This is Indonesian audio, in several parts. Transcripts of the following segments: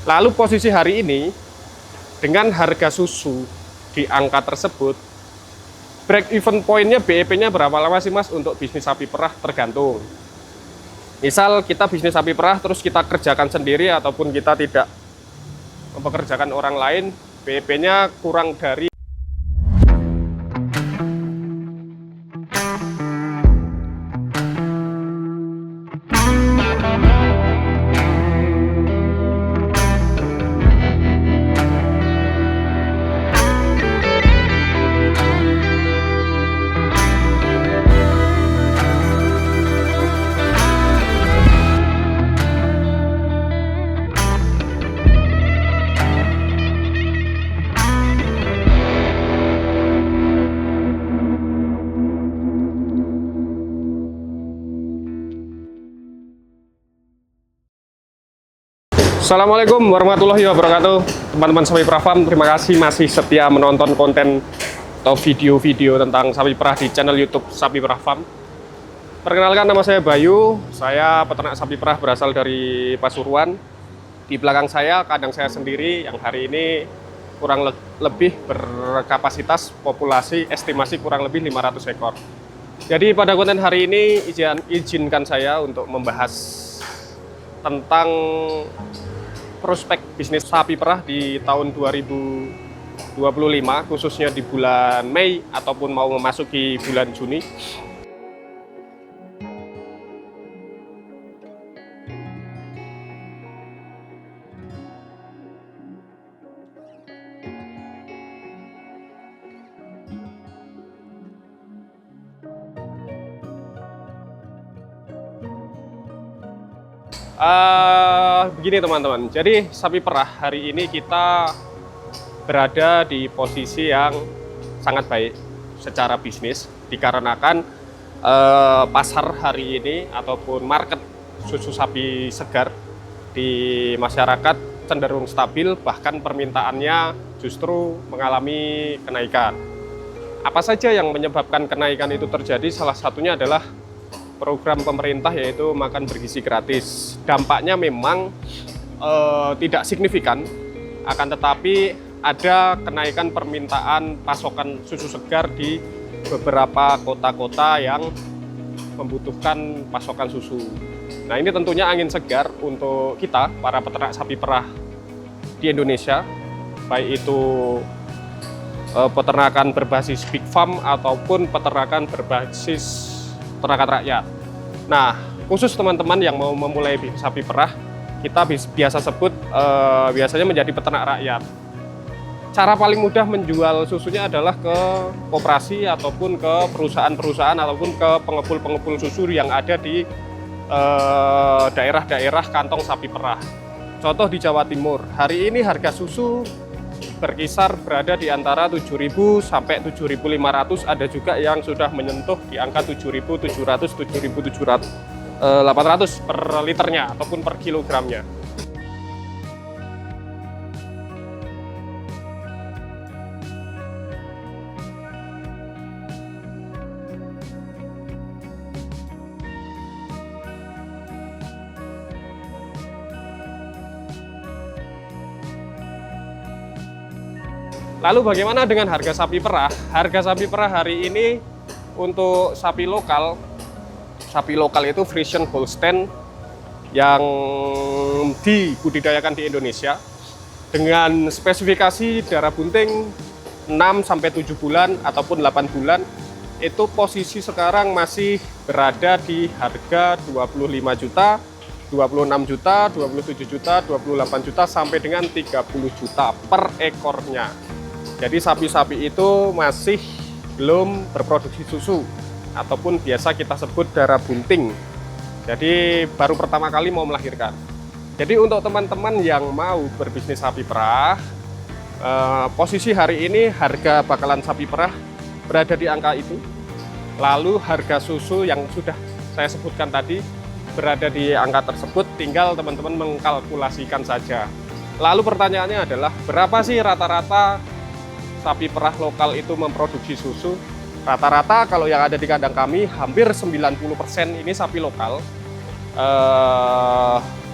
Lalu posisi hari ini dengan harga susu di angka tersebut, break even point-nya BEP-nya berapa lama sih Mas untuk bisnis sapi perah? Tergantung. Misal kita bisnis sapi perah terus kita kerjakan sendiri ataupun kita tidak mempekerjakan orang lain, BEP-nya kurang dari Assalamualaikum warahmatullahi wabarakatuh. Teman-teman sapi perah farm, terima kasih masih setia menonton konten atau video-video tentang sapi perah di channel YouTube Sapi Perah Farm. Perkenalkan, nama saya Bayu, saya peternak sapi perah berasal dari Pasuruan. Di belakang saya kandang saya sendiri yang hari ini kurang lebih berkapasitas populasi estimasi kurang lebih 500 ekor. Jadi pada konten hari ini izinkan saya untuk membahas tentang prospek bisnis sapi perah di tahun 2025, khususnya di bulan Mei ataupun mau memasuki bulan Juni. Begini teman-teman, jadi sapi perah hari ini kita berada di posisi yang sangat baik secara bisnis, dikarenakan pasar hari ini ataupun market susu sapi segar di masyarakat cenderung stabil, bahkan permintaannya justru mengalami kenaikan. Apa saja yang menyebabkan kenaikan itu terjadi? Salah satunya adalah program pemerintah, yaitu makan bergizi gratis. Dampaknya memang tidak signifikan, akan tetapi ada kenaikan permintaan pasokan susu segar di beberapa kota-kota yang membutuhkan pasokan susu. Nah, ini tentunya angin segar untuk kita para peternak sapi perah di Indonesia, baik itu peternakan berbasis big farm ataupun peternakan berbasis peternakan rakyat. Nah, khusus teman-teman yang mau memulai sapi perah, kita biasa sebut biasanya menjadi peternak rakyat. Cara paling mudah menjual susunya adalah ke koperasi ataupun ke perusahaan-perusahaan ataupun ke pengepul-pengepul susu yang ada di daerah-daerah kantong sapi perah. Contoh di Jawa Timur, hari ini harga susu berkisar berada di antara 7.000 sampai 7.500, ada juga yang sudah menyentuh di angka 7.700, 7.800 per liternya ataupun per kilogramnya. Lalu bagaimana dengan harga sapi perah? Harga sapi perah hari ini untuk sapi lokal itu Friesian Holstein yang dibudidayakan di Indonesia dengan spesifikasi darah bunting 6-7 bulan ataupun 8 bulan, itu posisi sekarang masih berada di harga 25 juta, 26 juta, 27 juta, 28 juta sampai dengan 30 juta per ekornya. Jadi sapi-sapi itu masih belum berproduksi susu ataupun biasa kita sebut darah bunting. Jadi baru pertama kali mau melahirkan. Jadi untuk teman-teman yang mau berbisnis sapi perah, posisi hari ini harga bakalan sapi perah berada di angka itu. Lalu harga susu yang sudah saya sebutkan tadi berada di angka tersebut, tinggal teman-teman mengkalkulasikan saja. Lalu pertanyaannya adalah, berapa sih rata-rata sapi perah lokal itu memproduksi susu? Rata-rata kalau yang ada di kandang kami hampir 90% ini sapi lokal.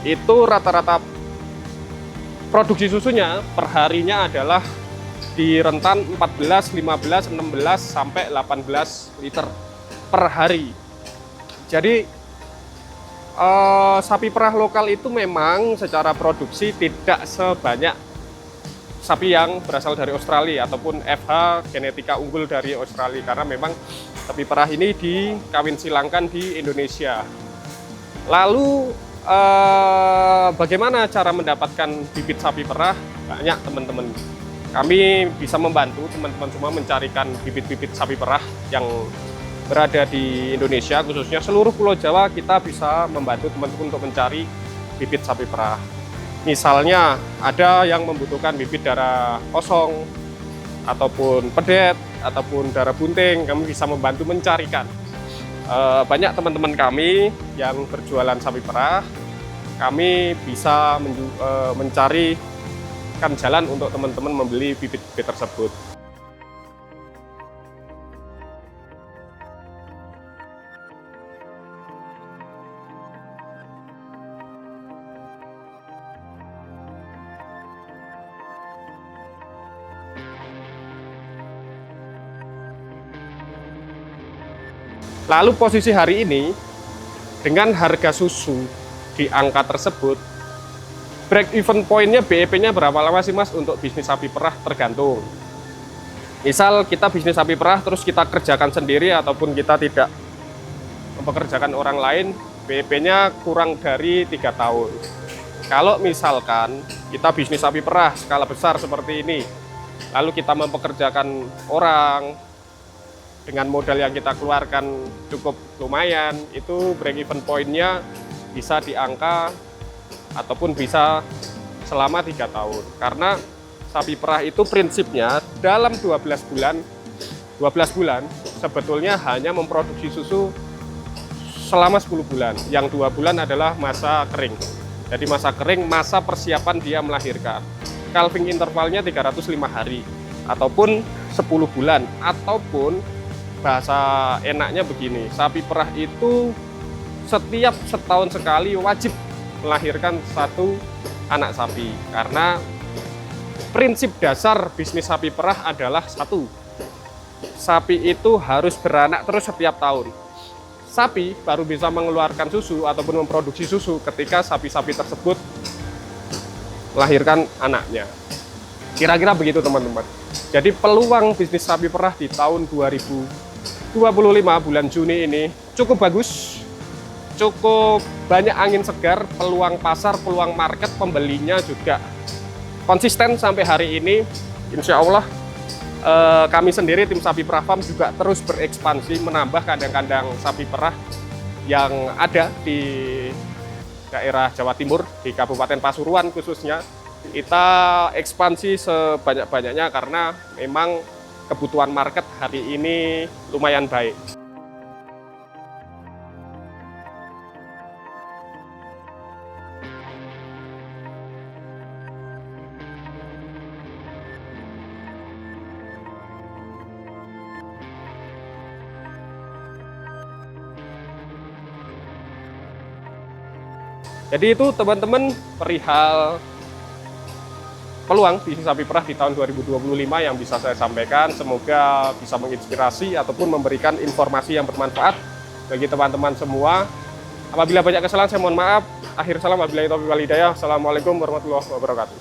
Itu rata-rata produksi susunya perharinya adalah di rentan 14, 15, 16 sampai 18 liter per hari. Jadi sapi perah lokal itu memang secara produksi tidak sebanyak sapi yang berasal dari Australia ataupun FH genetika unggul dari Australia, karena memang sapi perah ini dikawin silangkan di Indonesia. Lalu bagaimana cara mendapatkan bibit sapi perah? Banyak teman-teman. Kami bisa membantu teman-teman semua mencarikan bibit-bibit sapi perah yang berada di Indonesia, khususnya seluruh Pulau Jawa. Kita bisa membantu teman-teman untuk mencari bibit sapi perah. Misalnya ada yang membutuhkan bibit darah kosong ataupun pedet ataupun darah bunting, kami bisa membantu mencarikan. Banyak teman-teman kami yang berjualan sapi perah, kami bisa mencarikan jalan untuk teman-teman membeli bibit-bibit tersebut. Lalu posisi hari ini dengan harga susu di angka tersebut, break even point-nya BEP-nya berapa lama sih Mas untuk bisnis sapi perah? Tergantung. Misal kita bisnis sapi perah terus kita kerjakan sendiri ataupun kita tidak mempekerjakan orang lain, BEP-nya kurang dari 3 tahun. Kalau misalkan kita bisnis sapi perah skala besar seperti ini, lalu kita mempekerjakan orang dengan modal yang kita keluarkan cukup lumayan, itu break even point-nya bisa di angka ataupun bisa selama 3 tahun. Karena sapi perah itu prinsipnya dalam 12 bulan sebetulnya hanya memproduksi susu selama 10 bulan. Yang 2 bulan adalah masa kering. Jadi masa kering, masa persiapan dia melahirkan. Calving intervalnya 305 hari ataupun 10 bulan ataupun bahasa enaknya begini, sapi perah itu setiap setahun sekali wajib melahirkan 1 anak sapi, karena prinsip dasar bisnis sapi perah adalah 1, sapi itu harus beranak terus setiap tahun. Sapi baru bisa mengeluarkan susu ataupun memproduksi susu ketika sapi-sapi tersebut melahirkan anaknya. Kira-kira begitu teman-teman. Jadi peluang bisnis sapi perah di tahun 2025 bulan Juni ini cukup bagus, cukup banyak angin segar, peluang pasar, peluang market, pembelinya juga konsisten sampai hari ini. Insya Allah kami sendiri tim Sapi Perah Farm juga terus berekspansi menambah kandang-kandang sapi perah yang ada di daerah Jawa Timur, di Kabupaten Pasuruan khususnya. Kita ekspansi sebanyak-banyaknya karena memang kebutuhan market hari ini lumayan baik. Jadi itu teman-teman perihal peluang bisnis sapi perah di tahun 2025 yang bisa saya sampaikan. Semoga bisa menginspirasi ataupun memberikan informasi yang bermanfaat bagi teman-teman semua. Apabila banyak kesalahan saya mohon maaf. Akhir salam, wabillahi taufiq wal hidayah. Assalamualaikum warahmatullahi wabarakatuh.